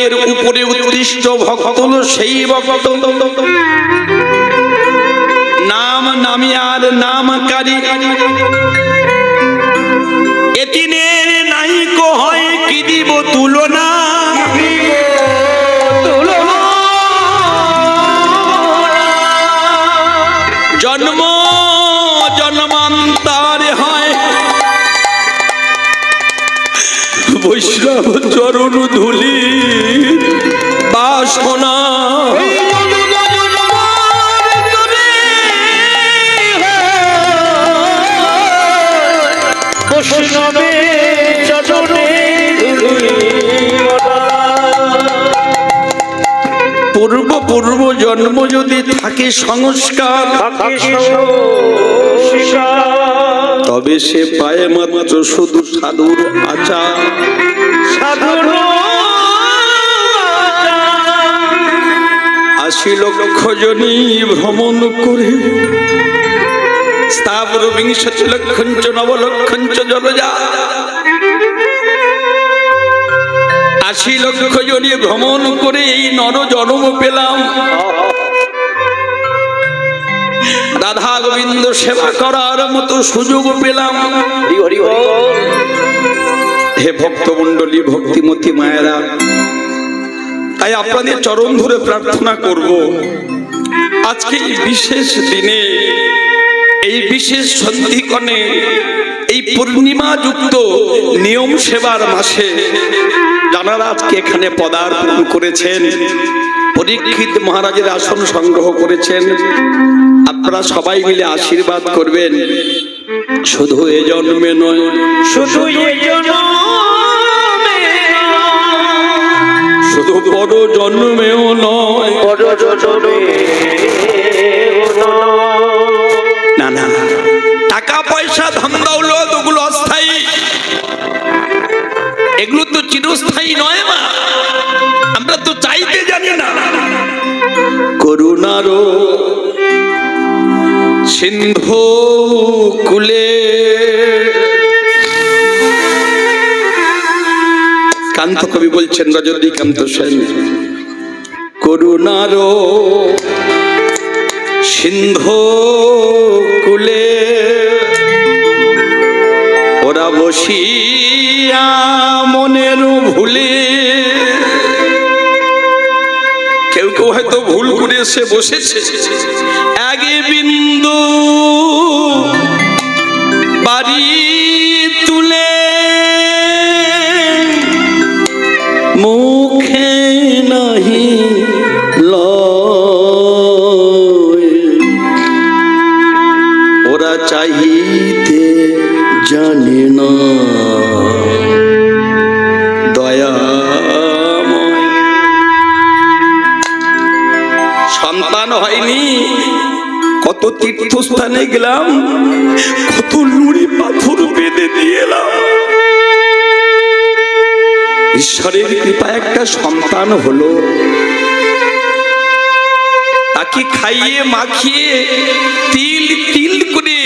এর উপরে উৎকৃষ্ট ভক্ত হলো সেই ভক্ত নাম নামিয়ার নামকারী এতিনের নাইক হয় কি দিব তুলনা জন্ম জন্মান্তর হয় বৈষ্ণব চরণ ধুলি বাসনা পূর্ব পূর্ব জন্ম যদি থাকে সংস্কার তবে সে পায় মাত্র শুধু সাধুর আচার সাধুর ৮০ লক্ষ জনী ভ্রমণ করে স্থাবর বিংশতি লক্ষঞ্চ নবলক্ষঞ্চ জলজা ৮০ লক্ষ জনী ভ্রমণ করে এই নর জন্ম পেলাম রাধা গোবিন্দ সেবা করার মতো সুযোগ পেলাম হে ভক্তমণ্ডলী ভক্তিমতী মায়েরা তাই আপনাদের চরণ ধরে প্রার্থনা করব আজকে এই বিশেষ দিনে এই বিশেষ সন্ধিক্ষণে এই পূর্ণিমা যুক্ত নিয়ম সেবার মাসে যারা আজকে এখানে পদার্পণ করেছেন পরীক্ষিত মহারাজের আসন সংগ্রহ করেছেন আপনারা সবাই মিলে আশীর্বাদ করবেন শুধু এ জন্মে নয় শুধু এ জন্মে শুধু বড় জন্মেও নয় না না টাকা পয়সা ধন দৌলত ওগুলো অস্থায়ী এগুলো তো চিরস্থায়ী নয় মা আমরা তো চাইতে জানি না করুণারো সিন্ধু কুলে কান্ত কবি বলছেন রজনীকান্ত সেন করুণারো সিন্ধু কুলে ওরা বসিয়া মনের ভুলে কেউ কেউ হয়তো ভুল করে এসে বসেছে আগে বিন্দু বাড়ি তুলে মুখে নাহি লয় ওরা চাইতে জানে না দয়াময় সন্তান হয়নি কত তীর্থস্থানে গেলাম কত নুড়ি পাথর বেঁধে দিয়ে এলাম ঈশ্বরের কৃপা একটা সন্তান হলো তাকে খাইয়ে মাখিয়ে তিল তিল করে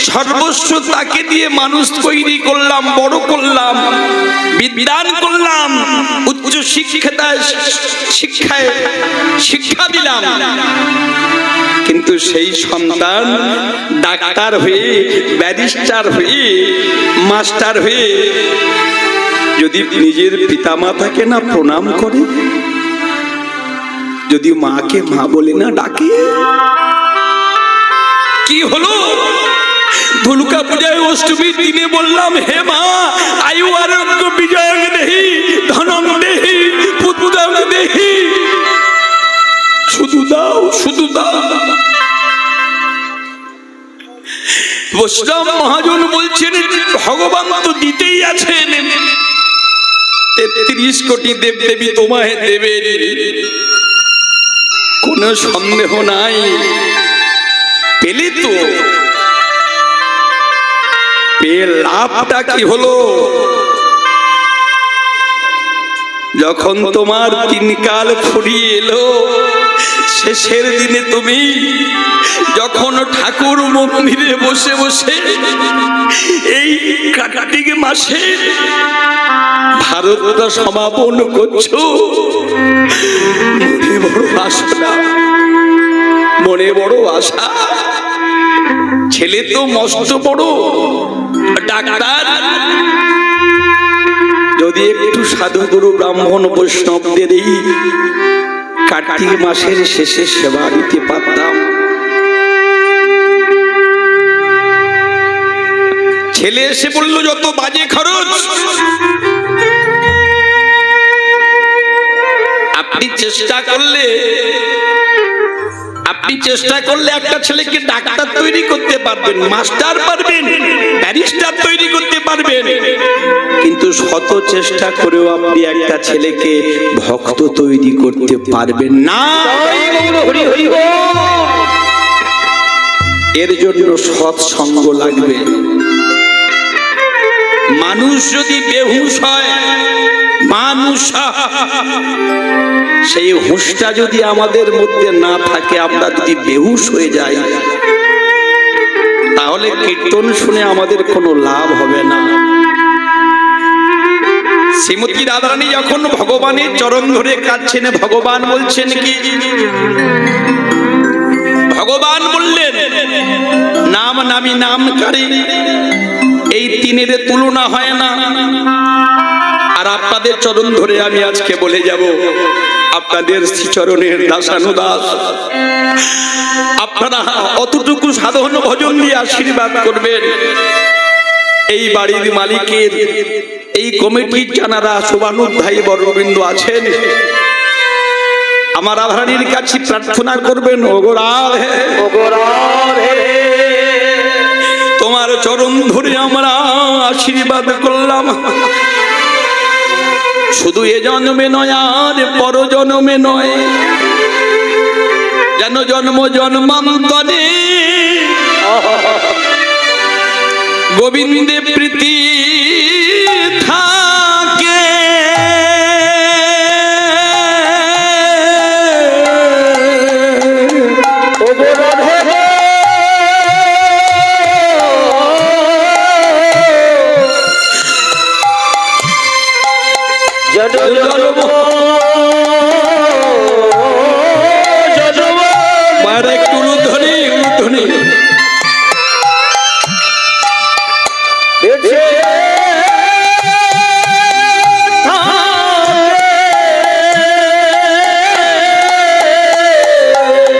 সর্বস্ব তাকে দিয়ে মানুষ তৈরি করলাম বড় করলাম বিদ্যান করলাম উচ্চ শিক্ষায় শিক্ষা দিলাম কিন্তু সেই সন্তান ডাক্তার হয়ে ব্যারিস্টার হয়ে মাস্টার হয়ে যদি নিজের পিতামাতাকে না প্রণাম করে যদি মাকে মা বলে না ডাকে কি হলো ধুলুকা পূজায় অষ্টমীর দিনে বললাম হে মা আয়ু আরোগ্য বিজয়ং দেহি ধনং দেহি পুত্রং দেহি শুধু দাও শুধু দাও বৈষ্ণব মহাজন বলছেন ভগবান তো দিতেই আছেন ৩৩ কোটি দেব দেবী তোমায় দেবেন কোনো সন্দেহ নাই পেলে তো লাভটা কি হলো যখন তোমার 3 কাল ফুরিয়ে এলো, শেষের দিনে তুমি যখন ঠাকুর মন্দিরে বসে বসে এই কার্তিক মাসে ভারতটা সমাপন করছো, মনে বড় আশা, মনে বড় আশা। ছেলে তো মস্ত বড় ডাক্তার, যদি একটু সাধুগুরু ব্রাহ্মণ বৈষ্ণবদের এই কার্তিক মাসের শেষে সেবা দিতে পারতাম। ছেলে এসে বলল যত বাজে খরচ, আপনি চেষ্টা করলে একটা ছেলেকে ডাক্তার তৈরি করতে পারবেন, মাস্টার পারবেন, ব্যারিস্টার তৈরি করতে পারবেন, কিন্তু শত চেষ্টা করেও আপনি একটা ছেলেকে ভক্ত তৈরি করতে পারবেন না। এর জন্য সৎসঙ্গ লাগবে। মানুষ যদি বেহুশ হয়, মানুষ সেই হুঁশটা যদি আমাদের মধ্যে না থাকে, আমরা যদি বেহুশ হয়ে যাই, তাহলে কীর্তন শুনে আমাদের কোনো লাভ হবে না। শ্রীমতী রাধারানী যখন ভগবানের চরণ ধরে কাঁদছেন, ভগবান বলছেন কি? ভগবান বললেন নাম নামি নামকারী, এই তিনের তুলনা হয় না। আর আপনাদের চরণ ধরে আমি আজকে বলে যাব, আপনাদের শ্রীচরণের দাসানুদাস, আপনারা অতটুকু সাধন ভজন দিয়ে আশীর্বাদ করবেন। এই বাড়ির মালিকের, এই কমিটির যারা শুভানুধ্যায়ী বর্গবৃন্দ আছেন, আমার রাধারানীর কাছে প্রার্থনা করবেন, ওগো রাধে, তোমার চরণ ধরে আমরা আশীর্বাদ করলাম। শুধু এ জন্মে নয়, আর পর জন্মে নয়, যেন জন্ম জন্মান্তরে গোবিন্দে প্রীতি থাকে।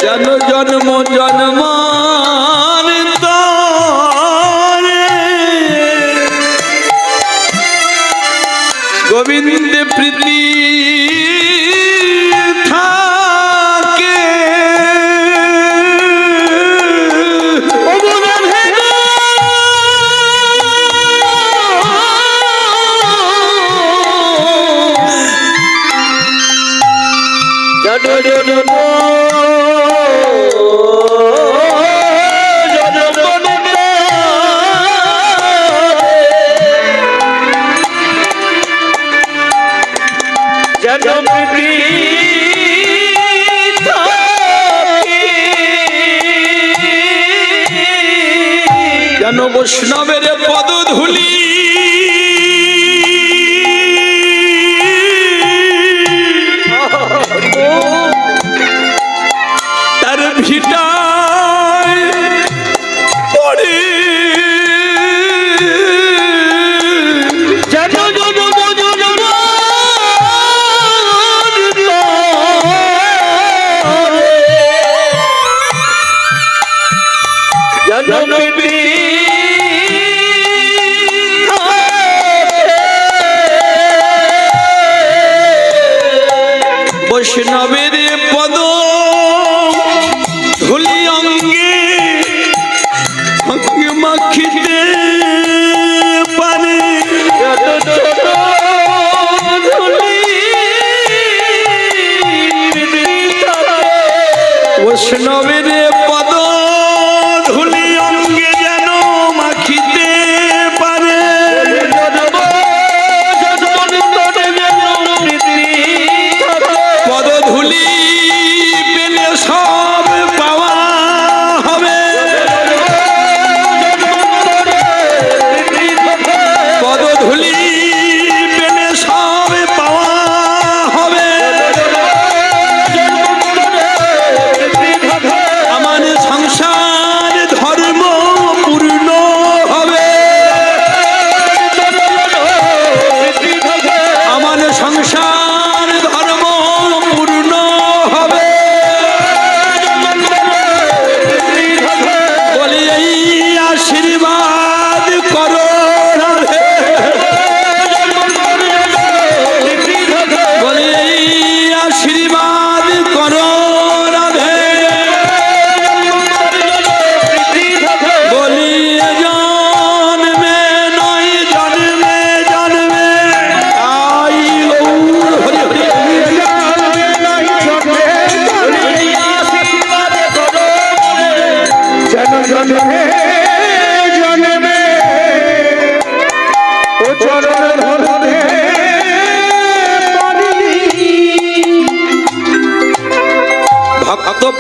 জন্ম জন্মান্তরে গোবিন্দে প্রীতি থাকে। যেন বৈষ্ণবের পদধূলি তার ভিটায় পড়ে, বৈষ্ণবের পদ ধুলি অঙ্গে মাখিতে পারে, বৈষ্ণবের পদ ধুলি অঙ্গে যেন মাখিতে পারে।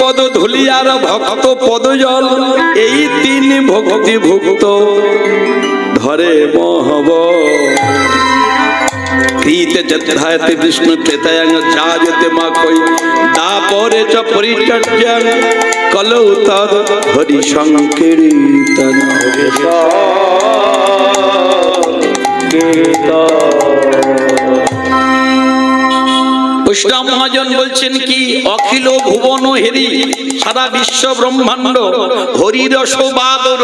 পদ ধুলি আর ভক্ত পদ জল, এই তিন ভক্তি ভুক্ত ধরে মহব। ক্রীতে যথায়তে বিষ্ণু ত্রেতায়াং যাজতে মা কই দাপরে চ পরিচর্যাং কলৌ তদ হরি সংকীর্তন। বৈষ্ণব মহাজন বলছেন কি, অখিল ভুবন হেরি সারা বিশ্ব ব্রহ্মাণ্ড হরিরস বাদর,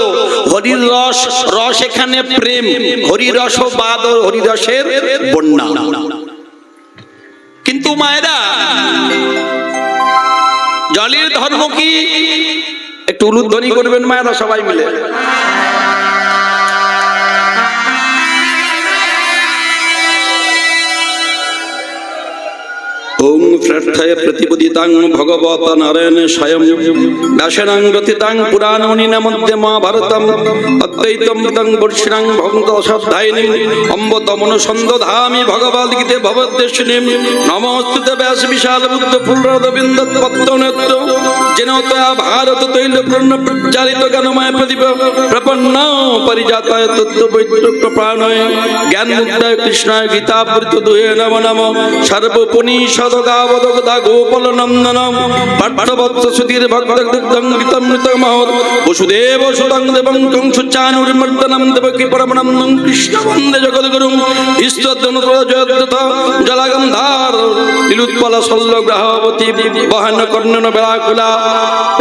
হরির রস, রস এখানে প্রেম, হরিরস বাদর, হরিরসের বন্যা। কিন্তু মায়েরা, জলের ধর্ম কি একটু উলুধ্বনি করবেন মায়েরা সবাই মিলে। ওং প্রার্থয় প্রতিপদিতাং ভগবত নারায়ণ স্বয়ং ব্যাসনাং গতিতাং পুরাণমণিনা মধ্যে মহাভারতম অদ্বৈতম তং বর্ষিণাং ভক্ত অশ্রদ্ধায়িনীং অম্বতমনুসন্দধামি ভগবদ্গীতে ভবদ্দেশিনীং। নমস্তুতে ব্যাস বিশাল বুদ্ধ ফুলরদবিন্দ পত্তনেত্র যেন তয়া ভারত তৈল পূর্ণ প্রচারিত জ্ঞানময় প্রদীপ প্রপন্ন পরিজাতায় তত্ত্ব বৈদ্যুক্ত প্রাণয় জ্ঞান মুদ্রায় কৃষ্ণায় গীতাবৃত দুহে নম নম। সর্বোপনিষদ গাবদগদা গোপাল নন্দনম পাঠ্যবৎস সুধীর ভক্তদুগ্ধং গীতমৃতং মহৎ বসুদেব সুতং দেবং কংসুচানুর্মর্দনম দেবকী পরমানন্দং কৃষ্ণ বন্দে জগদ্গুরুং ইষ্টদনুজয়দ্রত জলগন্ধার লীলুৎপল শল্যগ্রহবতী বহন কর্ণন বেলাকুলা।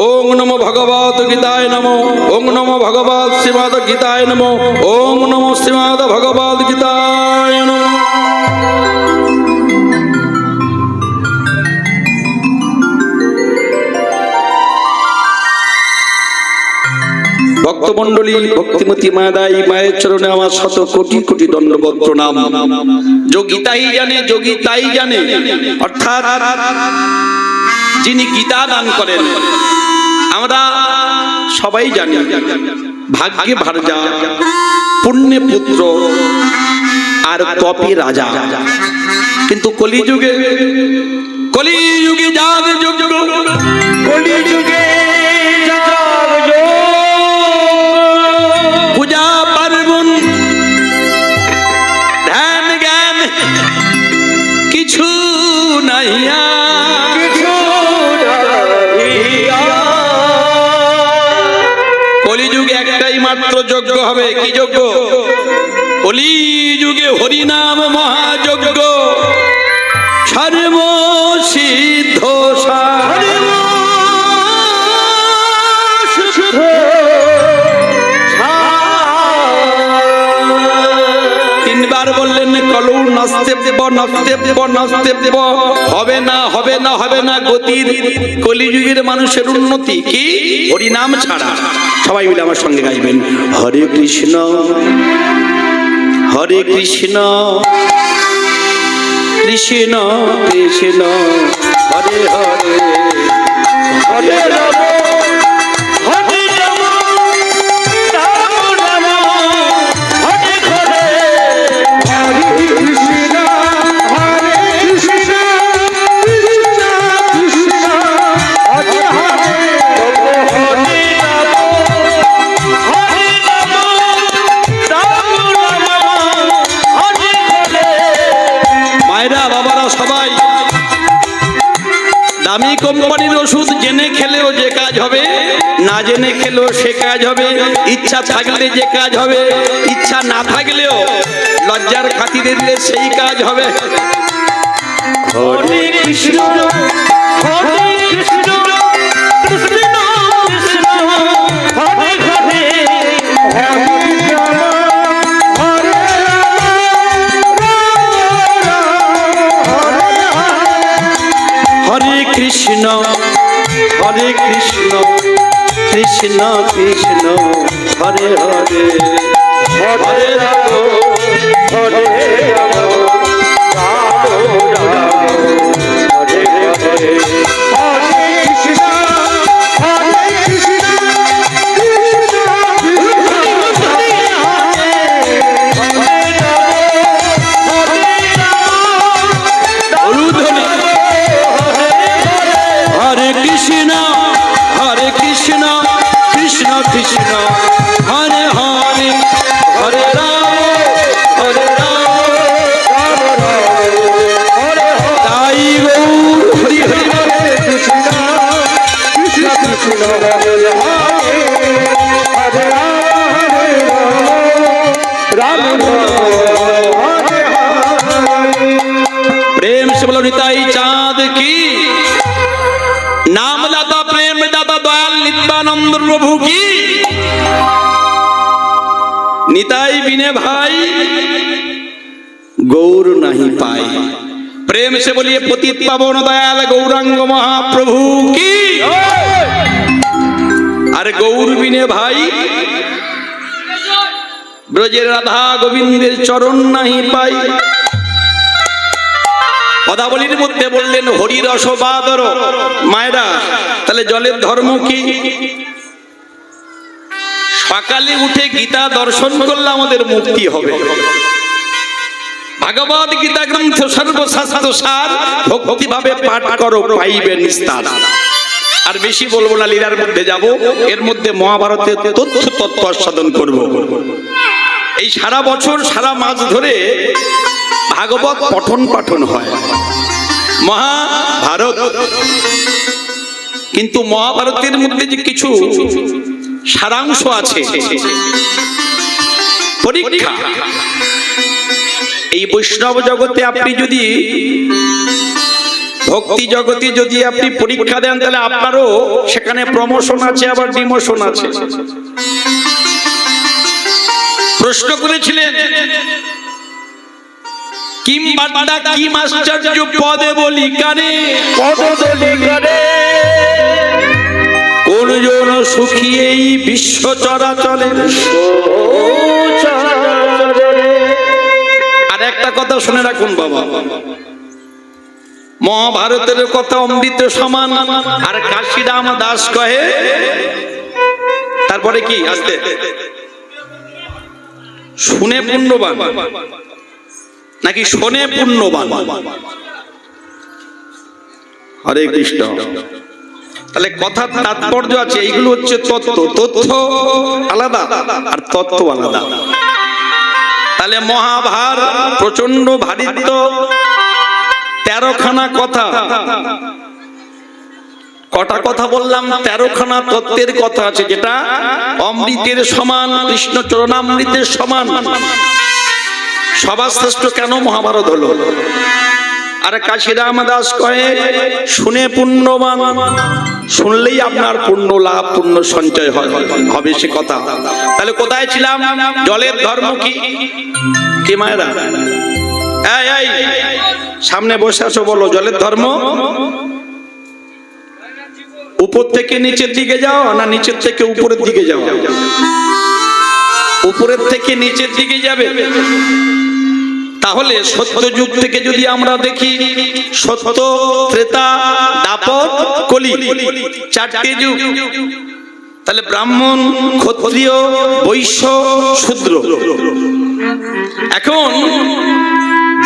ওং নমো ভগবত গীতায় নমো, ওং নমো ভগবত শ্রীমদ গীতায় নমো, ওং নমো শ্রীমদ ভগবত গীতায় নমো। ভক্তমন্ডলী, ভক্তিমতী মাদাই মায়ের চরণে আমার শত কোটি কোটি দণ্ডবত প্রণাম। যোগী তাই জানে, যোগী তাই জানে, অর্থাৎ যিনি গীতা দান করেন। আমরা সবাই জানি ভাগ্যে ভার্যা, পুণ্যে পুত্র আর তপে রাজা। কিন্তু কলিযুগে, কলিযুগে যাগ যোগ্য, কলিযুগে পূজা পার্বণ ধ্যান জ্ঞান কিছু নাইয়া, কলিযুগে একটাই মাত্র যজ্ঞ হবে। কি যজ্ঞ? কলিযুগে হরিনাম মহাযজ্ঞ, সর্ব সিদ্ধ তিনবার বললেন কলৌ নাস্তে দেব, নাস্তে দেব, নাস্তে দেব, হবে না, হবে না, হবে না গতির। কলিযুগের মানুষের উন্নতি কি? হরিনাম ছাড়া। সবাই মিলে আমার সঙ্গে গাইবেন, হরে কৃষ্ণ হরে কৃষ্ণ কৃষ্ণ কৃষ্ণ হরে হরে, হরে রাম হরে রাম রাম রাম হরে হরে, হরে কৃষ্ণ হরে কৃষ্ণ কৃষ্ণ কৃষ্ণ হরে হরে, হরে রাম হরে রাম রাম রাম হরে হরে। মায়েরা বাবারা সবাই, দামি কোম্পানির ওষুধ জেনে খেলেও যে কাজ হবে, না জেনে খেলেও সে কাজ হবে। ইচ্ছা থাকলে যে কাজ হবে, ইচ্ছা না থাকলেও লজ্জার খাতিরে দিলে সেই কাজ হবে। হরে কৃষ্ণ হরে কৃষ্ণ কৃষ্ণ কৃষ্ণ হরে হরে, হরে কৃষ্ণ হরে কৃষ্ণ কৃষ্ণ কৃষ্ণ হরে হরে, হরে রাম হরে রাম রাম রাম হরে হরে, হরে কৃষ্ণ হরে কৃষ্ণ কৃষ্ণ কৃষ্ণ হরে হরে, হরে রাম হরে রাম হরে কৃষ্ণ চাঁদ কি, নাম দাতা প্রেম দাতা দয়াল নিত্যানন্দ প্রভু কি। নিতাই বিনে ভাই গৌর নাহি পাই, प्रेम से बोलिए पतित पावन दयाल गौरांग महाप्रभु की। अरे गौर बिने भाई ब्रजेर राधा गोविंदेर चरण नहीं पाई। पदावलीर मध्य बोललेन हरि रस बादर मायरा, ताहले जलेर धर्म की। सकाले उठे गीता दर्शन करले आमादेर मुक्ति होबे। भगवद गीता ग्रंथ सर्वशास्त्र सार भक्ति भावे पाठ करो पाइबे निस्तार। আর বেশি বলবো না, লীলার মধ্যে যাব। এর মধ্যে মহাভারতের তথ্য তত্ত্ব আস্বাদন করব। এই সারা বছর সারা মাস ধরে ভাগবত পঠন পাঠন হয় মহাভারত। কিন্তু মহাভারতের মধ্যে যে কিছু সারাংশ আছে, পরীক্ষা। এই বৈষ্ণব জগতে আপনি যদি ভক্তি জগতে যদি আপনি পরীক্ষা দেন, তাহলে আপনারও সেখানে প্রমোশন আছে, আবার ডিমোশন আছে। প্রশ্ন করেছিলেন কিম বাড্ডা কিম আশ্চর্য পদে বলি কানে, কোন জন সুখী এই বিশ্ব চরাচরে। আর একটা কথা শুনে রাখুন বাবা, মহাভারতের কথা অমৃত সমান। আর কাশিরাম দাস কহে তারপরে কি আসতে শুনে পুণ্যবান নাকি শোনে পুণ্যবান। হরে কৃষ্ণ। তাহলে কথার তাৎপর্য আছে। এইগুলো হচ্ছে তত্ত্ব, তথ্য আলাদা আর তত্ত্ব আলাদা। তাহলে মহাভারত প্রচন্ড ভারিত্ব, 13খানা কথা। কটা কথা বললাম? 13খানা তত্ত্বের কথা আছে, যেটা অমৃতের সমান, কৃষ্ণ চরণামৃতের সমান। সবার শ্রেষ্ঠ কেন মহাভারত হলো? আর কাশিরাম দাস কয়ে শুনে পুণ্যবান, শুনলেই আপনার পুণ্য লাভ, পুণ্য সঞ্চয় হবে সে কথা। তাহলে কোথায় ছিলাম? জলের ধর্ম কি? কি মায়েরা এই সামনে বসে আছো, বলো জলের ধর্ম। উপর থেকে নিচের দিকে যাও না নিচের থেকে উপরের দিকে যাও? উপরের থেকে নিচের দিকে যাবে। তাহলে সত্য যুগ থেকে যদি আমরা দেখি, সত্য, ত্রেতা, দ্বাপর, কলি, 4টে যুগ। তাহলে ব্রাহ্মণ, ক্ষত্রিয়, বৈশ্য, শূদ্র। এখন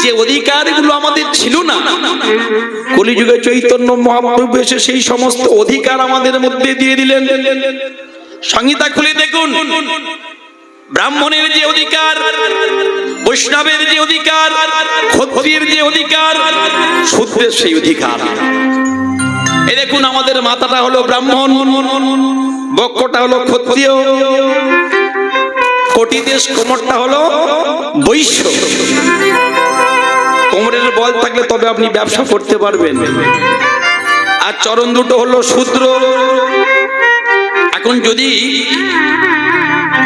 যে অধিকারগুলো আমাদের ছিল না, কলিযুগে চৈতন্য মহাপ্রভু এসে সেই সমস্ত অধিকার আমাদের মধ্যে দিয়ে দিলেন। সংহিতা খুলে দেখুন, ব্রাহ্মণের যে অধিকার, বৈষ্ণবের যে অধিকার, ক্ষত্রিয়ের যে অধিকার, শূদ্রের সেই অধিকার। এই দেখুন, আমাদের মাথাটা হলো ব্রাহ্মণ, বক্ষটা হলো ক্ষত্রিয়, কোটিদেশ কোমরটা হলো বৈশ্য। কোমরের বল থাকলে তবে আপনি ব্যবসা করতে পারবেন। আর চরণ দুটো হলো শূদ্র। এখন যদি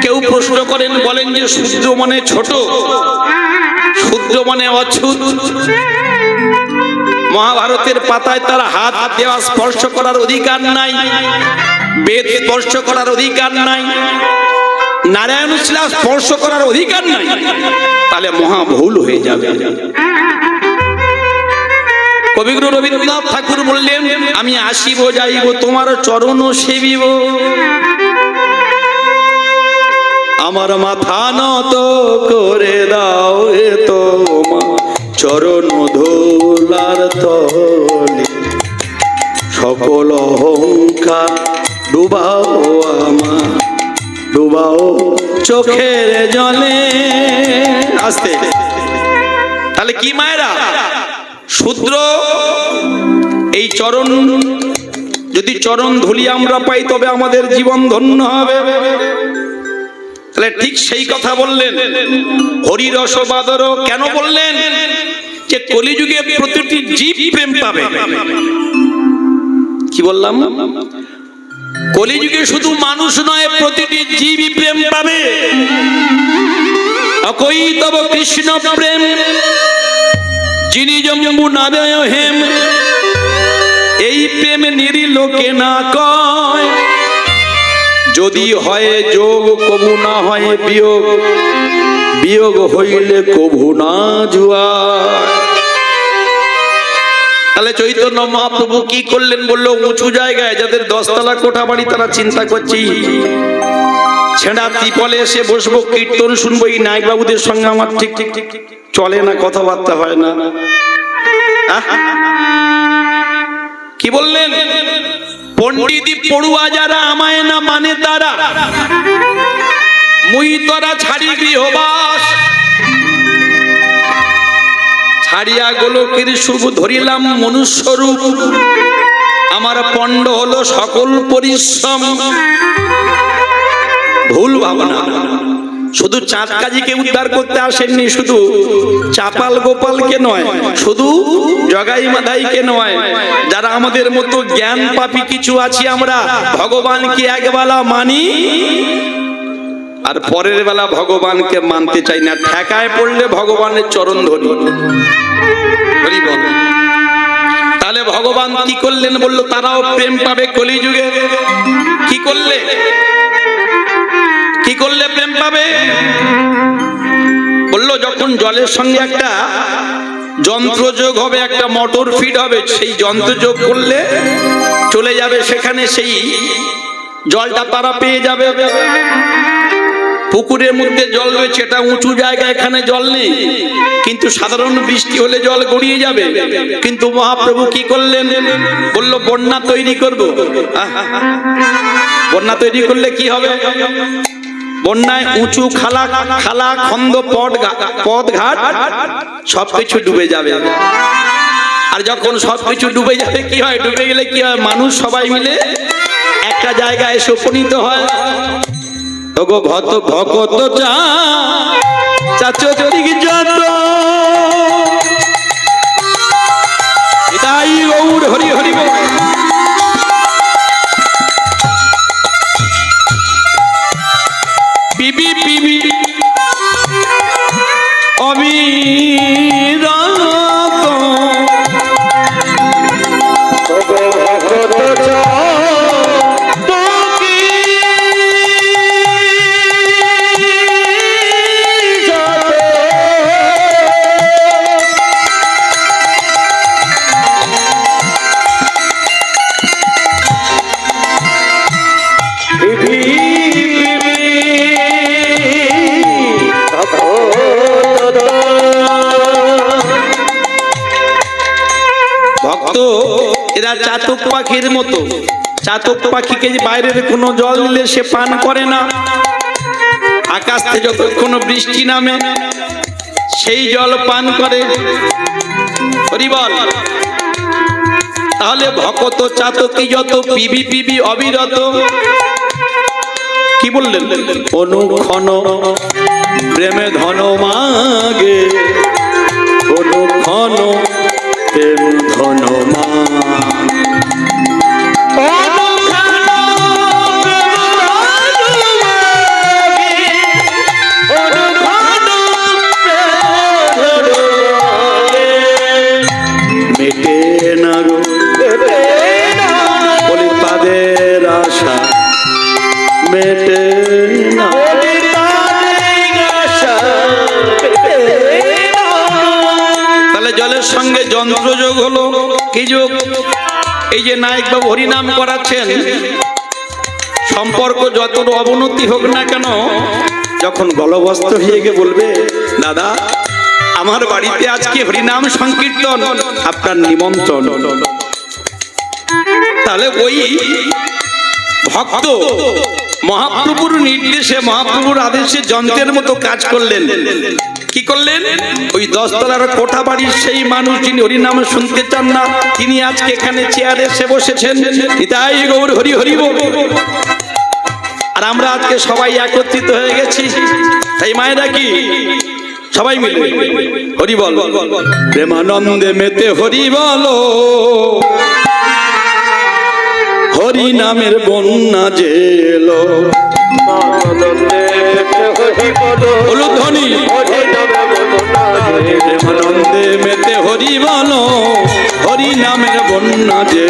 কেউ প্রশ্ন করেন, বলেন যে শূদ্র মানে ছোট, শূদ্র মানে অছুত। মহাভারতের পাতায় তার হাত দেওয়া, স্পর্শ করার অধিকার নাই, বেদ স্পর্শ করার অধিকার নাই, নারায়ণ শিলা স্পর্শ করার অধিকার নাই। তাহলে মহা ভুল হয়ে যাবে। কবিগুরু রবীন্দ্রনাথ ঠাকুর বললেন, আমি আসিব যাইব তোমার চরণ সেবিব, আমার মাথা নত করে দাও এ তোমার চরণ ধুলার তলে, সকল অহংকার ডুবাও আমার, ডুবাও চোখের জলে। আসতে। তাহলে কি মায়েরা, শূদ্র এই চরণ, যদি চরণ ধুলি আমরা পাই তবে আমাদের জীবন ধন্য হবে। তাহলে ঠিক সেই কথা বললেন। হরি রস বাদর কেন বললেন? যে কলিযুগে প্রতিটি জীব প্রেম পাবে। কি বললাম? কলিযুগে শুধু মানুষ নয়, প্রতিটি জীবই প্রেম পাবে। অকৈতব কৃষ্ণ প্রেম যিনি যমুনাদয় হেম, এই প্রেম নিরিলোকে না কয়। যদি হয় যোগ কবু না হয় বিয়োগ, বিয়োগ হইলে কবু না জুয়ায়। তাহলে চৈতন্য মহাপ্রভু কি করলেন? বললো উঁচু জায়গায় যাদের 10 তলা কোঠা বাড়ি তারা চিন্তা করছি ছেঁড়া ত্রিপলে এসে বসবো, কীর্তন শুনবো। এই নায়ক বাবুদের সঙ্গে আমার ঠিক ঠিক ঠিক চলে না, কথাবার্তা হয় না। কি বললেন? পণ্ডিতি পড়ুয়া যারা আমায় না মানে তারা, মুই তোরা ছাড়ি গৃহবাস, ছাড়িয়া গোলকের সুখ ধরিলাম মনুষ্য রূপ, আমার পণ্ড হলো সকল পরিশ্রম। ভুল ভাবনা। শুধু চাঁদ কাজীকে উদ্ধার করতে আসেননি, শুধু চাপাল গোপালকে নয়, শুধু জগাই মাধাইকে নয়, যারা আমাদের মতো জ্ঞান পাপী কিছু আছি আমরা ভগবানকে একবেলা মানি আর পরের বেলা ভগবানকে মানতে চাই না। ঠেকায় পড়লে ভগবানের চরণ ধরি। তাহলে ভগবান কি করলেন? বললো তারাও প্রেম পাবে কলিযুগে। কি করলে? কি করলে প্রেম পাবে? বললো যখন জলের সঙ্গে একটা যন্ত্র যোগ হবে, একটা মোটর ফিট হবে, সেই যন্ত্র যোগ করলে চলে যাবে সেখানে, সেই জলটা তারা পেয়ে যাবে। পুকুরের মধ্যে জল রয়েছে, এটা উঁচু জায়গা, এখানে জল নেই, কিন্তু সাধারণ বৃষ্টি হলে জল গড়িয়ে যাবে। কিন্তু মহাপ্রভু কি করলেন? বলল বন্যা তৈরি করব। বন্যা তৈরি করলে কি হবে? বন্যায় উঁচু খালা খালা খন্দ পথ ঘাট সবকিছু ডুবে যাবে। আর যখন সবকিছু ডুবে যাবে কি হয়? ডুবে গেলে কি হয়? মানুষ সবাই মিলে একটা জায়গায় এসে উপনীত হয়। ওগো ভক্ত ভকত চাচো দিক যত তাই গৌর হরি হরি বল। পিবি পিবি অবিরত ওগো ভকত এরা চাতক পাখির মতো। চাতক পাখিকে বাইরের কোনো জল দিলে সে পান করে না। আকাশ থেকে যতক্ষণ বৃষ্টি নামে সেই জল পান করে। হরি বল। তাহলে ভকত চাতকি যত পিবি পিবি অবিরত। কি বললেন? অনুক্ষণ প্রেমে ধন মাগে, অনুক্ষণ প্রেম ধন মেটে না গো বলি তাদের আশা, মেটে না। তাহলে জলের সঙ্গে যন্ত্রযোগ হলো। কি যোগ? এই যে নায়ক বাবু হরিনাম করাচ্ছেন, সম্পর্ক যত অবনতি হোক না কেন, যখন গলবস্ত হয়ে গিয়ে বলবে দাদা আমার বাড়িতে আজকে হরিনাম সংকীর্তন, আপনার নিমন্ত্রণ, তাহলে ওই ভক্ত মহাপ্রভুর নির্দেশে মহাপ্রভুর আদেশে যন্ত্রের মতো কাজ করলেন। কি করলেন? ওই 10 তলার কোঠা বাড়ির সেই মানুষ যিনি হরিনাম শুনতে চান না, তিনি আজকে এখানে চেয়ারে এসে বসেছেন। নিতাই গৌর হরি হরি বল। আর আমরা আজকে সবাই একত্রিত হয়ে গেছি। তাই মায়েরা কি সবাই মিলে হরি বল। প্রেমানন্দে মেতে হরি বলো, হরি নামের বন্যা জেলো। বলো ধ্বনি, প্রেমানন্দে মেতে হরি বলো, হরি নামের বন্যা যে।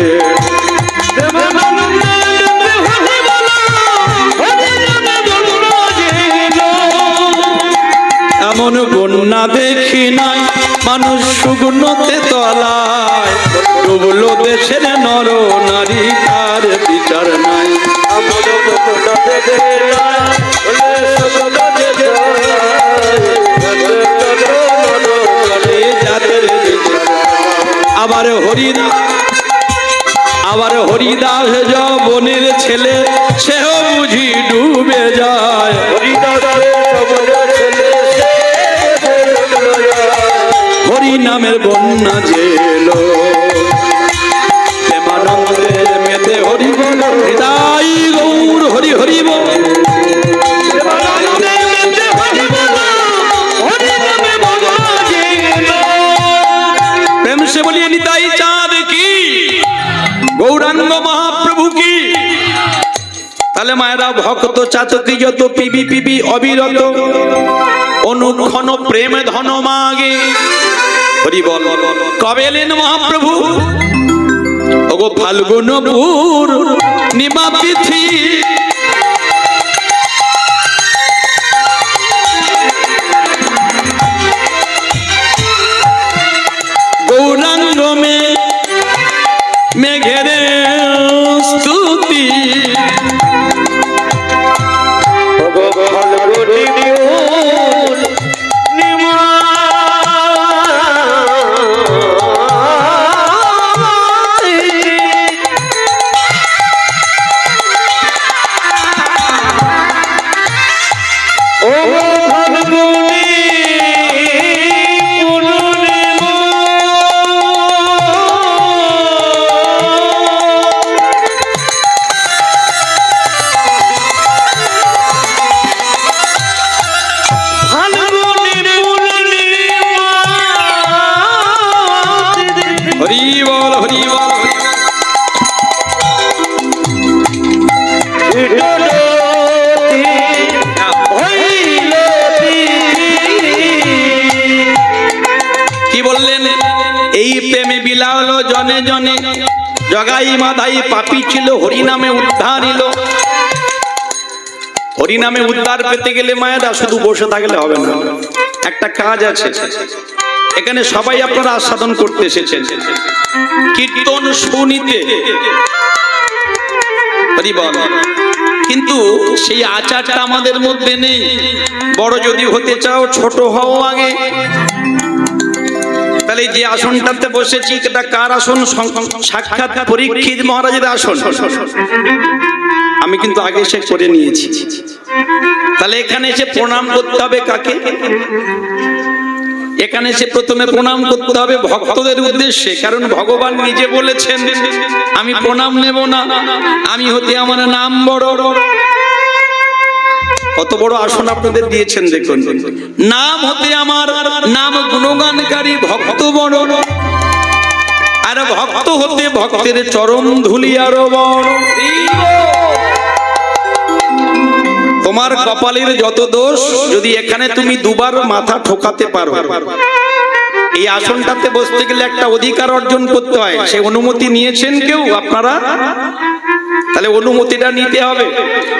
এমন বন্যা দেখি নাই মানুষ সুগুণতে তলায়, ডুবলো দেশের নর নারী তার বিচার নাই। আবার হরিদাস যবনের ছেলে, সেও বুঝি ডুবে যায়। হরি নামের বন্যা জেলো, প্রেমানন্দে মেতে হরি বল, হৃদয় গৌর হরি হরি বল। প্রেম সে বলিয়ে নিতাই চাঁদ কি, গৌরাঙ্গ মহাপ্রভু কি। তাহলে মায়েরা ভক্ত চাতকি যত পিবি পিবি অবিরত, অনুক্ষণ প্রেম ধন মাগে। হরি বল। কবে এলেন মহাপ্রভু? ওগো ফাল্গুনপুর নিমা তিথি, গৌরাঙ্গ মেঘের স্তুতি। জনে জনে জগাই মাধাই পাপী ছিল, হরিনামে উদ্ধার নিল। হরিনামে উদ্ধার পেতে গেলে মায়েরা শুধু বসে থাকলে হবে না, একটা কাজ আছে। এখানে সবাই আপনারা আস্বাদন করতে এসেছেন, কীর্তন শুনিতে, কিন্তু সেই আচারটা আমাদের মধ্যে নেই। বড় যদি হতে চাও ছোট হও আগে। তাহলে যে আসনটাতে বসেছি এটা কার আসন? সাক্ষাৎ পরীক্ষিত মহারাজের আসন। আমি কিন্তু আগে সে করে নিয়েছি। তাহলে এখানে এসে প্রণাম করতে হবে কাকে? এখানে এসে প্রথমে প্রণাম করতে হবে ভক্তদের উদ্দেশ্যে, কারণ ভগবান নিজে বলেছেন আমি প্রণাম নেব না, আমি হতে আমার নাম বড়। কত বড় আসন আপনাদের দিয়েছেন দেখুন। নাম হতে আমার নাম গুণগানকারী ভক্ত বড়, আর ভক্ত হতে ভক্তের চরণ ধুলি আরো বড়। তোমার কপালের যত দোষ, যদি এখানে তুমি দুবার মাথা ঠোকাতে পারো, এই আসনটাতে বসতে গেলে একটা অধিকার অর্জন করতে হয়। সে অনুমতি নিয়েছেন কেউ আপনারা? তাহলে অনুমতিটা নিতে হবে।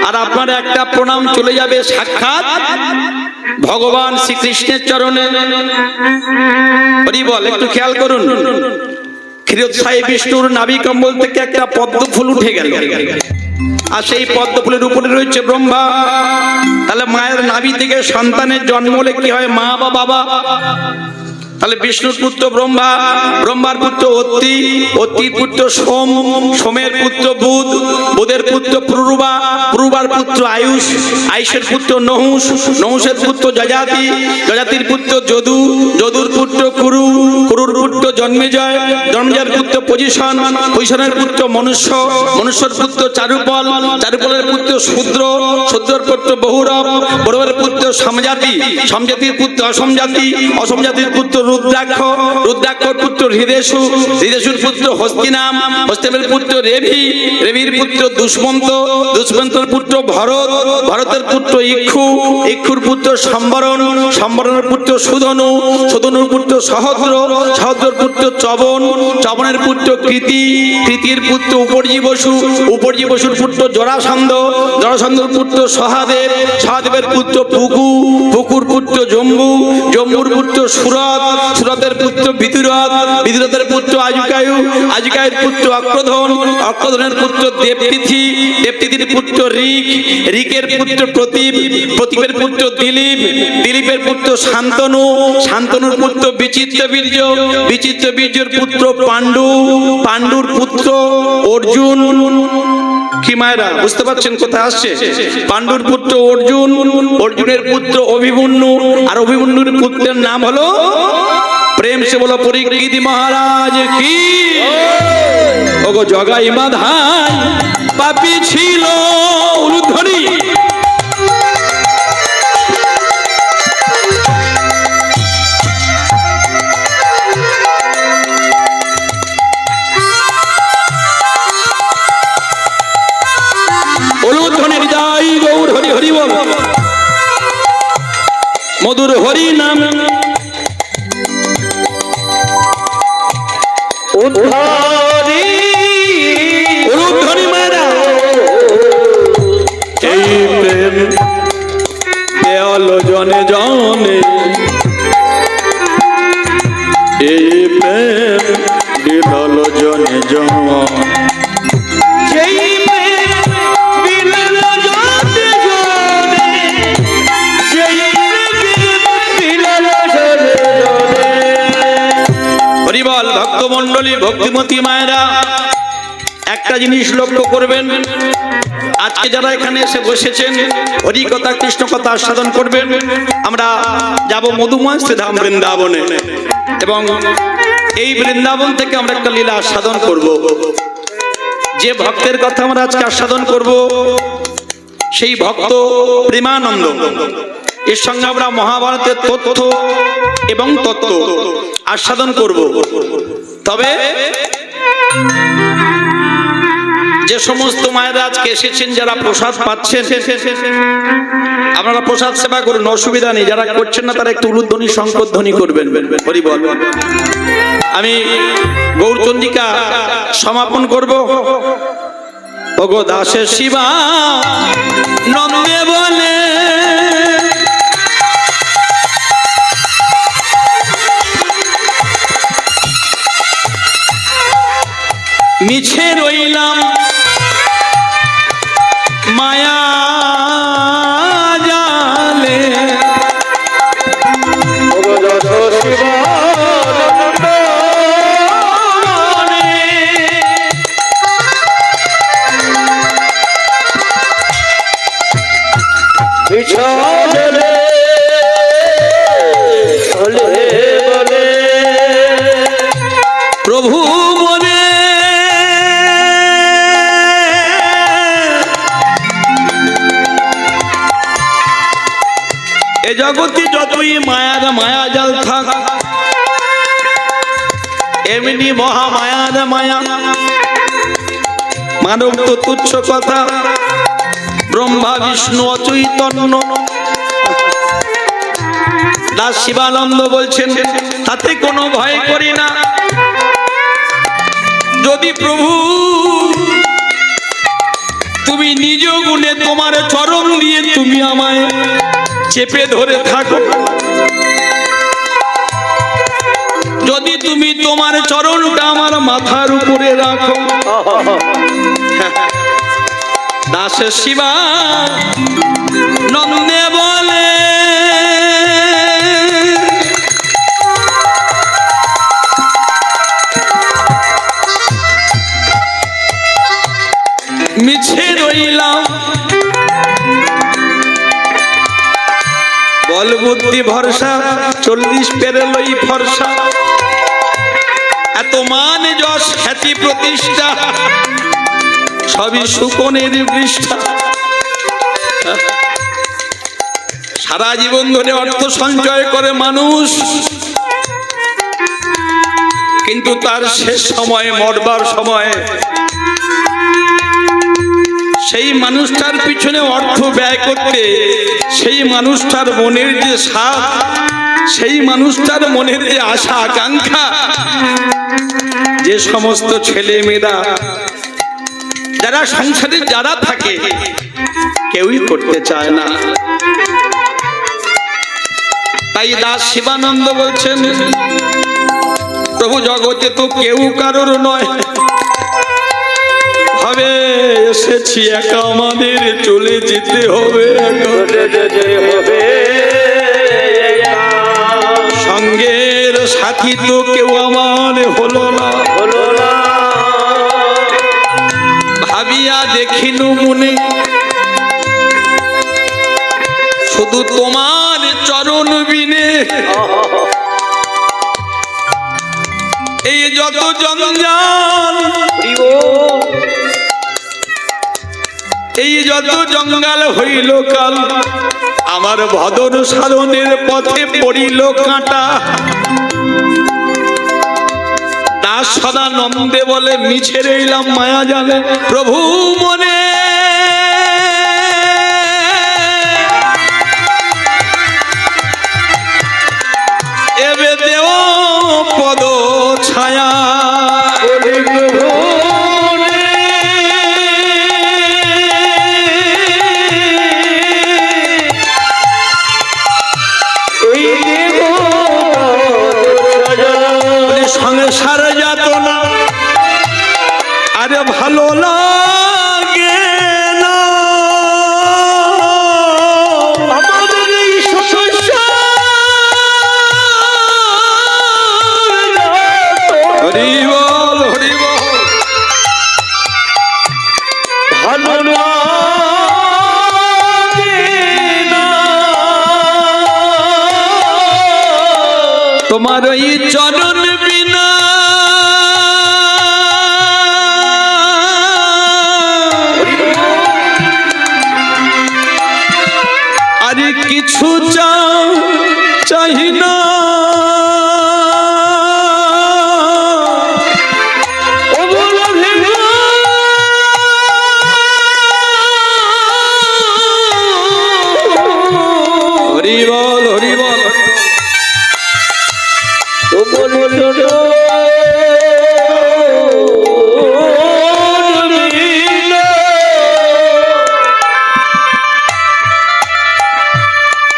আর আপনারা একটা প্রণাম চলে যাবে সাক্ষাৎ ভগবান শ্রীকৃষ্ণের চরণে। হরি বল। একটু খেয়াল করুন, ক্ষীরোৎসাহী বিষ্ণুর নাভি কম্বল থেকে একটা পদ্ম ফুল উঠে গেল, আর সেই পদ্ম ফুলের উপরে রয়েছে ব্রহ্মা। তাহলে মায়ের নাভি থেকে সন্তানের জন্ম হলে কি হয়? মা বা বাবা। তাহলে বিষ্ণুর পুত্র ব্রহ্মা, ব্রহ্মার পুত্র অত্রি, অত্রির পুত্র সোম, সোমের পুত্র বুধ, বুধের পুত্র পুরুবা, পুরুবার পুত্র আয়ুষ, আয়ুষের পুত্র নহুষ, নহুষের পুত্র যজাতি, যজাতির পুত্র যদু, যদুর পুত্র কুরু, কুরুর পুত্র জন্মেজয়, জন্মেজয়ের পুত্র পজিশন, পজিশনের পুত্র মনুষ্য, মনুষ্যর পুত্র চারুপল, চারুপলের পুত্র শূদ্র, শূদ্রের পুত্র বহুরব, বহুরবের পুত্র সমজাতি, সমজাতির পুত্র অসমজাতি, অসমজাতির পুত্র রুদ্রাক্ষ, রুদ্রাক্ষর পুত্র হৃদেশু, হৃদেশুর পুত্র হস্তিনাম, হস্তিনামের পুত্র রেভি, রেভির পুত্র দুষ্মন্ত, দুষ্মন্তর পুত্র ভরত, ভরতের পুত্র ইক্ষু, ইক্ষুর পুত্র সম্বরণ, সম্বরণের পুত্র সুধনু, সুধনুর পুত্র সহদ্র, সহদ্রর পুত্র চবন, চবনের পুত্র কৃতি, কৃতির পুত্র উপর্জি বসু, উপর্জি বসুর পুত্র জরাসন্ধ, জরাসন্ধর পুত্র সহাদেব, সহাদেবের পুত্র পুকু, পুকুর পুত্র জম্বু, জম্বুর পুত্র সুরত, সুরতের পুত্র বিদুরথ, বিদুরথের পুত্র আজুকায়ু, আজুকায়ুর পুত্র অক্রধন, অক্রধনের পুত্র দেবতিথি, দেবতিথির পুত্র ঋক, ঋকের পুত্র প্রতীপ, প্রতীপের পুত্র দিলীপ, দিলীপের পুত্র শান্তনু, শান্তনুর পুত্র বিচিত্র বীর্য, বিচিত্র বীর্যের পুত্র পাণ্ডু, পাণ্ডুর পুত্র অর্জুন। কি মায়েরা বুঝতে পারছেন কোথায় আসছে? পাণ্ডুর পুত্র অর্জুন, অর্জুনের পুত্র অভিমন্যু, আর অভিমন্যুর পুত্রের নাম হলো প্রেম সে বলো পরীক্ষিত মহারাজ কি। ওগো জগাই মাধাই পাপী ছিল উলুধ্বনি। মধুর হরি নাম উলুধ্বনি মারা এই প্রেম দেয়াল জনে জনে, এই প্রেম দেয়াল জনে জনে, ভক্তমন্ডলী ভক্তিমতী মায়েরা একটা জিনিস লক্ষ্য করবেন, আজকে যারা এখানে এসে বসেছেন হরি কথা কৃষ্ণ কথা আস্বাদন করবেন। আমরা যাব মধুময় ধাম বৃন্দাবনে, এবং এই বৃন্দাবন থেকে আমরা একটা লীলা আস্বাদন করব। যে ভক্তের কথা আমরা আজকে আস্বাদন করব সেই ভক্ত প্রেমানন্দ। এর সঙ্গে আমরা মহাভারতের তথ্য এবং তত্ত্ব আস্বাদন করব। তবে যে সমস্ত মায়েরা আজকে এসেছেন, যারা প্রসাদ পাচ্ছেন, আপনারা প্রসাদ সেবা করুন, অসুবিধা নেই। যারা করছেন না তারা একটু উলুধ্বনি শঙ্করধ্বনি করবেন। হরি বল। আমি গৌরচন্দ্রিকা সমাপন করব। ওগো দাসের শিবা নন্দে বলে, মিছে রইলাম মায়া জালে, প্রভু বলে এ জগতে যতই মায়ার মায়া জাল থাক, এমনি মহামায়ার মায়া মানব তো তুচ্ছ কথা। ব্রহ্মা বিষ্ণু অচৈতন্য, দাস শিবানন্দ বলছেন তাতে কোনো ভয় করি না। যদি প্রভু তুমি নিজ গুণে তোমার চরণ দিয়ে তুমি আমায় চেপে ধরে থাকো, যদি তুমি তোমার চরণটা আমার মাথার উপরে রাখো, দাস শিবা নন্দে বলে মিছে রইলাম বল বুদ্ধি ভরসা, 40 পেরে লই ফরসা। এত মান যশ খ্যাতি প্রতিষ্ঠা সবই শুকনের পৃষ্ঠা। সারা জীবন ধরে অর্থ সঞ্চয় করে মানুষ, কিন্তু তার শেষ সময়ে মরবার সময়ে সেই মানুষটার পিছনে অর্থ ব্যয় করতে সেই মানুষটার মনের যে স্বাদ, সেই মানুষটার মনের যে আশা আকাঙ্ক্ষা, যে সমস্ত ছেলে মেয়েরা যারা সংসারে যারা থাকে কেউই করতে চায় না। তাই দাস শিবানন্দ বলছেন, প্রভু জগতে তো কেউ কারোর নয়, হবে এসেছি একা, আমাদের চলে যেতে হবে, সঙ্গের সাথী তো কেউ আমার হলো না। ভাবিয়া দেখিনু মনে শুধু তোমার চরণ বিনে, এই যত জঞ্জাল, এই যত জঙ্গল হইল কাল, আমার ভদর সাধনের পথে পড়িল কাঁটা। দাস সদানন্দে বলে, মিছে রইলাম মায়া জালে, প্রভু মনে এবে দেও পদ ছায়া। সংসার যাত না আরে ভালো লাগে না, আমাদের এই হরি বল হরি বল, ভালো লাগে না তোমার এই চরণ বিনা। আরে কিছু চাহি না, হরি বল হরি বল,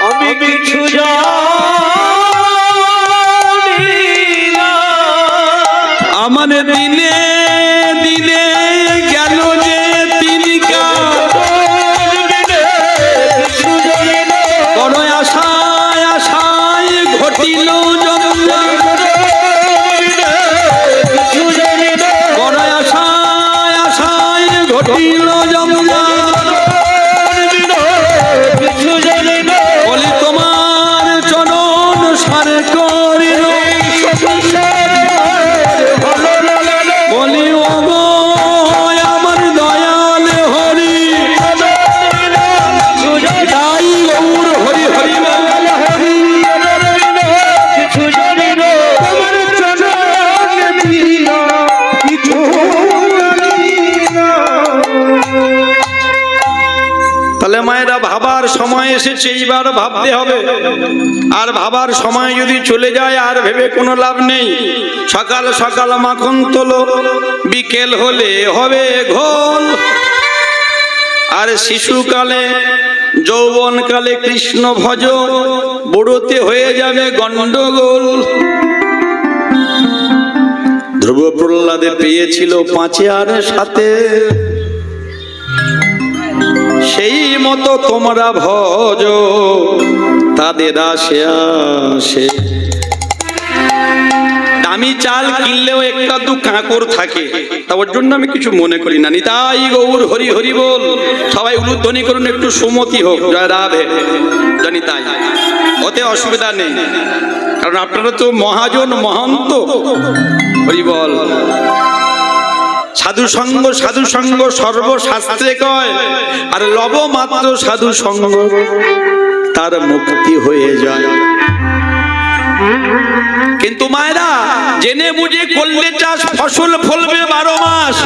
আমি কিছু আমার দিনে দিনে গেল যে তিনিকা, বড় আশায় আশায় ঘটিল জঞ্জাল, বড় আশায় আশায় ঘটিল জঞ্জাল, বলি তোমার চরণ সার করিল, বলি ও গো আমার দয়াল হরি, তাই গৌর হরি হরি বল, তাহলে মায়েরা ভাবার সময় এসেছে, এইবার ভাবতে হবে। আর ভাবার সময় যদি চলে যায় আর ভেবে কোনো লাভ নেই। সকাল সকাল মাখন তোলো, বিকেল হলে হবে ঘোল, আর শিশুকালে যৌবনকালে কৃষ্ণ ভজ, বুড়োতে হয়ে যাবে গন্ডগোল। ধ্রুব প্রহ্লাদে পেয়েছিল পাঁচিয়ার সাথে, সেই মতো তোমরা ভজ তাদের আসে আসে। দামি চাল কিনলেও একটা দু কাঁকড় থাকে, তার জন্য আমি কিছু মনে করি না। নিতাই গৌর হরি হরি বল, সবাই উলুধ্বনি করুন, একটু সুমতি হোক, জয় রাধে জনিতাই, ওতে অসুবিধা নেই, কারণ আপনারা তো মহাজন মহন্ত। হরি বল। সাধু সঙ্গ সর্বশাস্ত্রে কয়, আর লব মাত্র সাধু সঙ্গ তার মুক্তি হয়ে যায়। কিন্তু মায়েরা জেনে বুঝে করলে চাষ ফসল ফলবে 12 মাস,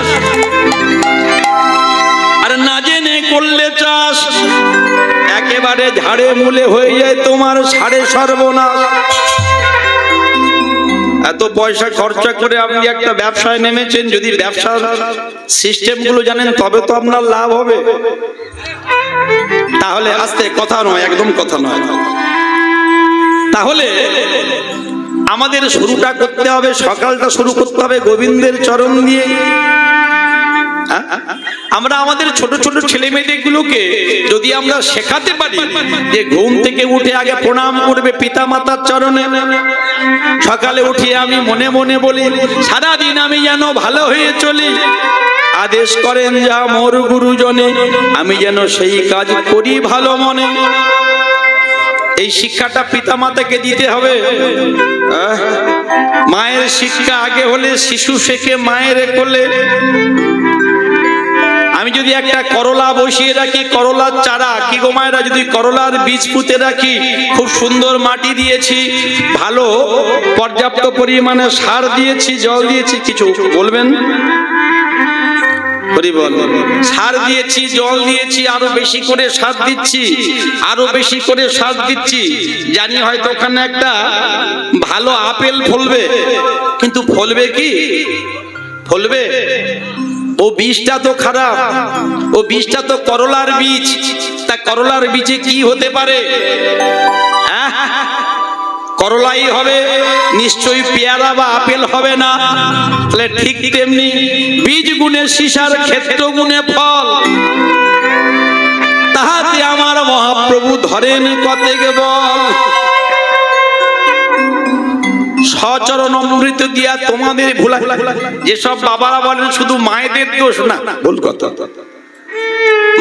আর না জেনে করলে চাষ একেবারে ঝাড়ে মূলে হয়ে যায় তোমার সাড়ে সর্বনাশ। এত পয়সা খরচা করে আপনি একটা ব্যবসায় নেমেছেন, যদি ব্যবসার সিস্টেম গুলো জানেন তবে তো আপনার লাভ হবে। তাহলে আস্তে কথা নয়, একদম কথা নয়। তাহলে আমাদের শুরুটা করতে হবে, সকালটা শুরু করতে হবে গোবিন্দের চরণ দিয়ে। আমরা আমাদের ছোট ছোট ছেলে মেয়েদেরগুলোকে যদি আমরা শেখাতে পারি যে ঘুম থেকে উঠে আগে প্রণাম করবে পিতা মাতার চরণে, সকালে উঠে আমি মনে মনে বলি সারাদিন আমি যেন ভালো হয়ে চলি, আদেশ করেন যা মোর গুরুজনে, আমি যেন সেই কাজ করি ভালো মনে। এই শিক্ষাটা পিতা মাতাকে দিতে হবে। মায়ের শিক্ষা আগে হলে শিশু শেখে মায়ের কোলে। আমি যদি একটা করলা বসিয়ে রাখি, করলার চারা কি গো মায়েরা, যদি করলার বীজ পুঁতে রাখি, খুব সুন্দর মাটি দিয়েছি, ভালো পর্যাপ্ত পরিমাণে সার দিয়েছি, জল দিয়েছি, কিছু বলবেন? সার দিয়েছি, জল দিয়েছি, আরো বেশি করে সার দিচ্ছি, আরো বেশি করে সার দিচ্ছি, জানি হয়তো ওখানে একটা ভালো আপেল ফলবে, কিন্তু ফলবে কি? ফলবে? ও বীজটা তো খারাপ, ও বীজটা তো করলার বীজ। তা করলার বীজে কি হতে পারে? করলাই হবে, নিশ্চয়ই পেয়ারা বা আপেল হবে না। তাহলে ঠিক তেমনি বীজ গুণে সীসার, ক্ষেত্র গুণে ফল, তাহাতে আমার মহাপ্রভু ধরেন কতেক বল। সচরণ অমৃত দিয়া তোমাদের ভুলা। যেসব বাবারা বলেন শুধু মায়েদের দোষ, না, ভুল কথা।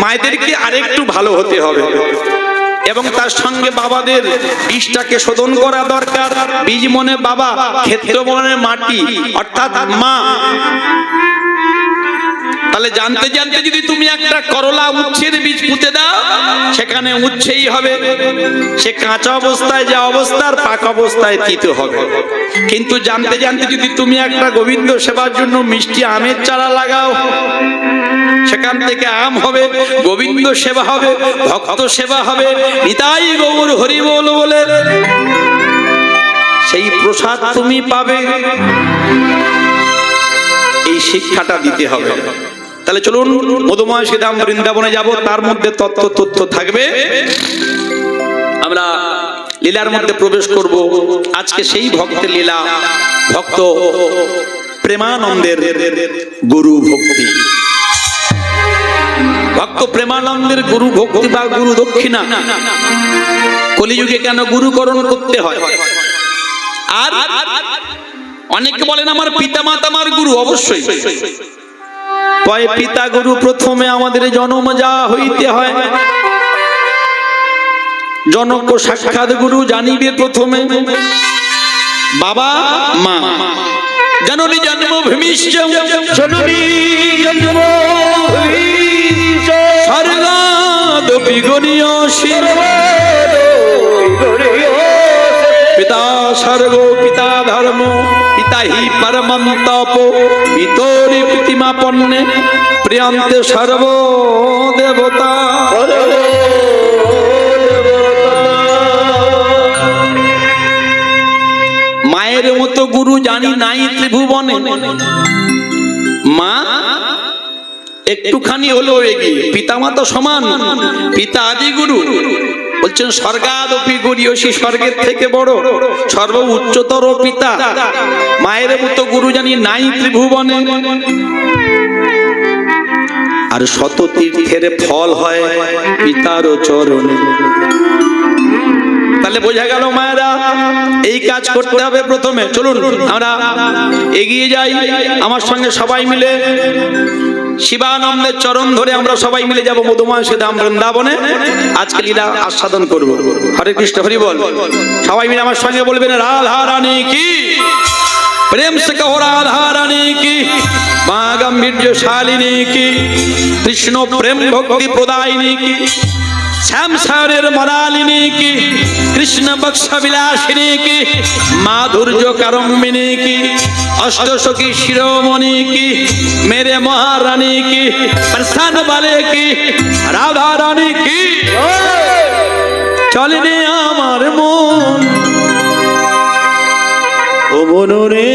মায়েদেরকে আরেকটু ভালো হতে হবে এবং তার সঙ্গে বাবাদের বীজটাকে শোধন করা দরকার। বীজ মনে বাবা, ক্ষেত্র মনে মাটি, অর্থাৎ মা। তাহলে জানতে জানতে যদি তুমি একটা করলা উচ্ছের বীজ পুঁতে দাও, সেখানে উচ্ছেই হবে। সে কাঁচা অবস্থায় যা অবস্থার, পাকা অবস্থায় তিতো হবে। কিন্তু জানতে জানতে যদি তুমি একটা গোবিন্দ সেবার জন্য মিষ্টি আমের চারা লাগাও, সেখান থেকে আম হবে, গোবিন্দ সেবা হবে, ভক্ত সেবা হবে, নিতাই গৌর হরি বল বলে সেই প্রসাদ তুমি পাবে। এই শিক্ষাটা দিতে হবে। তাহলে চলুন মধুময় শ্রীধাম বৃন্দাবনে যাব, তার মধ্যে তথ্য থাকবে। আমরা লীলার মধ্যে প্রবেশ করব। আজকে সেই ভক্তের লীলা, ভক্ত প্রেমানন্দের গুরু ভক্তি। ভক্ত প্রেমানন্দের গুরু ভক্তি বা গুরু দক্ষিণা। কলিযুগে কেন গুরুকরণ করতে হয়? আর অনেকে বলেন আমার পিতা মাতা আমার গুরু। অবশ্যই পিতা গুরু, প্রথমে আমাদের জন্ম যা হইতে হয়, জনক সাক্ষাৎ গুরু জানিবে প্রথমে বাবা মা। জননী জন্মভূমিশ্চ জননী জন্মভূমিশ্চ স্বর্গাদপি গণীয়সি পিতা স্বর্গ পিতা ধর্ম পিতা হি পরমং তপ পিতরি প্রতিমাপন্নে প্রিয়ন্তে সর্ব দেবতা। মায়ের মতো গুরু জানি নাই ত্রিভুবনে। মা একটুখানি হলো এগিয়ে, পিতা মাতা সমান, পিতা আদি গুরু। বলছেন স্বর্গাদপি গরীয়সী, স্বর্গের থেকে বড়, সর্ব উচ্চতর পিতা। মায়ের মতো গুরু জানি নাই ত্রিভুবনে। আর শত তীর্থের ফল হয় পিতার চরণে। তাহলে বোঝা গেল মায়েরা এই কাজ করতে হবে প্রথমে। চলুন আমরা এগিয়ে যাই, আমার সঙ্গে সবাই মিলে শিবানন্দের চরণ ধরে আমরা সবাই মিলে যাব মধুময় শ্রীধাম বৃন্দাবনে। আজকে লীলা আস্বাদন করব। হরে কৃষ্ণ, হরি বল। সবাই মিলে আমার সঙ্গে বলবেন রাধা রানী কি, प्रेम से कहो राधा रानी की, माँ गंभीर्य शालिनी की, कृष्ण प्रेम भक्ति प्रदायिनी की, श्याम सागर मनालिनी की, कृष्ण बक्ष विलासिनी की, माधुर्य करम्बिनी की, अष्ट सखी शिरोमणि की, मेरे महारानी की, प्रसन्न वाले की, राधा रानी की। चलने आमार मन ও মনরে